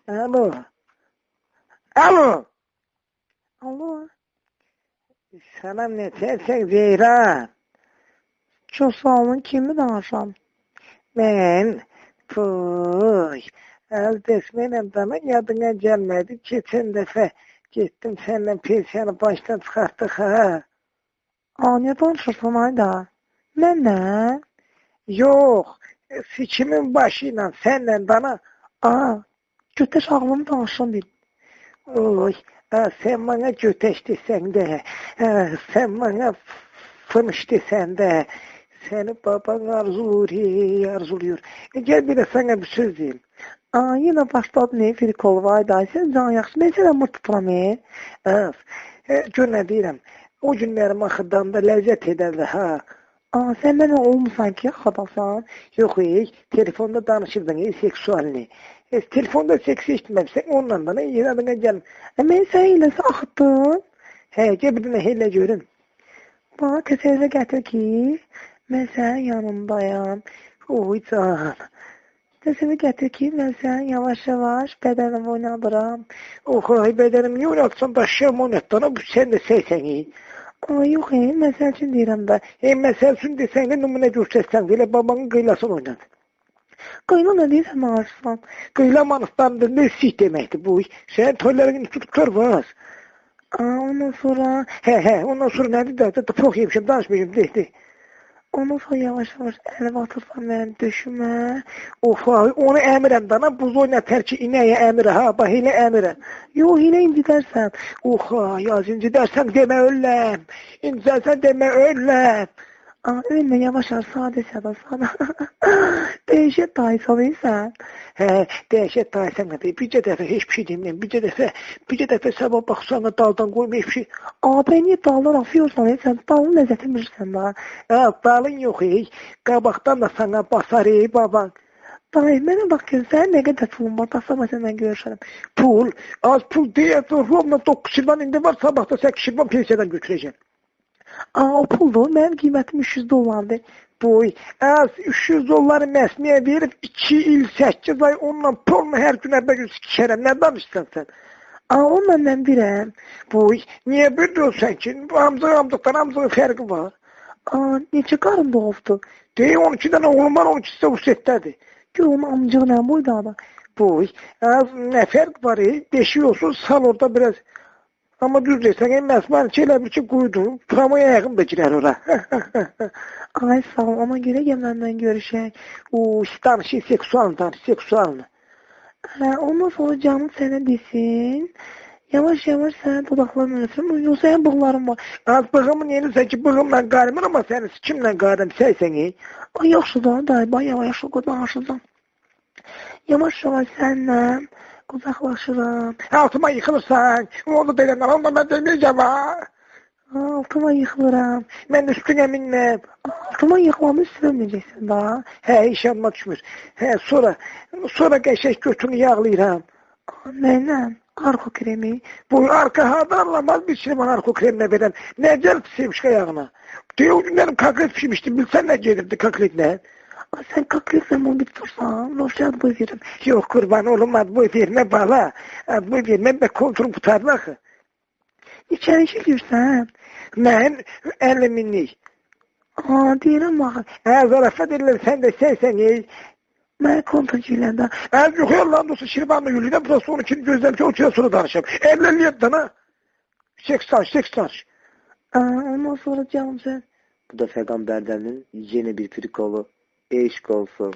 Alo. Alo. Alo. Salam neçəsən Zeyran? Çox sağ olun. Kimi danışam? Mən desməyəm dana yadına gəlmədi. Keçən dəfə getdim səninlə pensiyanı başdan çıxartdıq ha. Niyə danışırsan ayda? Mənlə? Yox, sikimin başı ilə sənlə dana. Götəş ağlımı danışın bir. Oy, sən mənə götəş desən də, sən mənə fınış desən də, səni baban arzuluyor. Gəl bir də sənə bir söz deyim. Yenə başladı ne firikol ayda. Sən can yaxşı. Mən sənə mır tuturam. Gör nə deyirəm. O günlərim axırdan da ləzzət edərdi ha. Sən mənə olmusan ki, xadasan. Yox, telefonda danışırdın, seksualini. Telefonda seks işitməmsən, onunla da yadına gəlin. Mən sən eləsə axıtdın. Gəl bir dənə elə görün. Bana təsəvvürə gətir ki, mən sənin yanındayam. Oy can. Təsəvvürə gətir ki, mən sənin yavaş-yavaş bədənimi oynadıram. Ay bədənim niyə oynatsan daşıyam oynatdana, bu sən də səysən. Yox, mən sənin üçün deyirəm də. Məsəl üçün desən də nümunə göstərsən, elə babanın qıylasını oynat. Qıyla nə deyirsən Arslan? Qıyla manıqlarında nə sih deməkdir bu? Sənin toylarını tutuqlar var. Ondan sonra... Ondan sonra nədir də? Çox yemişim, danışmayayım, deyil. Ondan sonra yavaş-yavaş əlimi atırsan mənim döşümə. Onu əmirəm dana, buz oynatər ki, inəyə əmirə, bax, elə əmirə. Yox, elə incidərsən. Yaz incidərsən demə öləm. İncidərsən demə öləm. Ölmə, yavaş-yavaş, sadə. Dəhşət dayısan. Dəhşət dayısan nədir? Bircə dəfə heç bir şey deməyəm. Bircə dəfə sabah baxsana daldan qoyma heç bir şey. Ben niyə daldan afıyorsan? Sən dalın ləzzəti bilirsən da. Dalın yox, qabaqdan da sana basar, baban. Dayı, mənə bax ki, sən nə qədər pulun var, da sabah sənlə görüşərəm. Pul? Az pul deyək, Romla 9 şirvan indi var, sabah da 8 şirvan pensiyadan götürəcəm. O puldur, mənim qiymətim $300. Boy, az $300 məsniyə verib 2 il 8 ay onunla pulunu hər gün ərbə sikərəm. Nə danışsan sən? Onunla mən birəm. Boy, niyə bir diyorsan ki? Amcıqdan fərqi var. Neçə qarın doğubdu? Deyək 12 dənə oğlum var, 12'si də Ussetdədir. Gör onun amcığı nə boyda adam. Boy, az nə fərq var, deşiyorsun, sal orada biraz. Amma düz deyirsən, məsmən ki, elə bir ki, quyudun, tramvaya yaxın da girər ora. Ay sağ ol, ona görə gəl məndən görüşək. Danışıq, seksualını. Ondan sonra canım sənə desin, yavaş-yavaş sənə dodaqlarını öpürüm, yoxsa sənin bığların var. Az bığımın yenirsən ki, bığımla qarımır, amma səni kimlə qarım səysən? Yaxşı da, dayı, yavaş o qədər danışacağım. Yavaş-yavaş sənlə uzaqlaşıram. Altıma yıxılırsan, onu da elənlər, onu da mən deməyəcəm, Altıma yıxılıram. Mən üstünə minməm. Altıma yıxılamı üstünə minəcəksən da. İş yanıma düşmür. Sonra qəşək götünü yağlayıram. Nəylə? Arko kremi. Bu arka harda anlamaz bir şey bana arko kremine veren. Ne gelip sevişka yağına. Diye o günlerim kaklet pişmiştim. Bilsen ne gelirdi kakletle? Sen kakletsen bunu bitirsen. Loşa boy veririm. Yok kurban oğlum ad boy verme bala. Ad boy verme be kontrol tutarlar. İçeri girsən. Mən 50 minlik. Deyirəm baxın. Zarafat edirlər sən də səysən. Mən konta girəndə. Yox Allah'ın dostu Şirvan'la yürüyden burası 12'ni gözlem ki 10 sonra danışam. 50 dana. Seks. Ondan sonra canım sen. Bu da Peygamberlerinin yeni bir trikolu. Eşk olsun.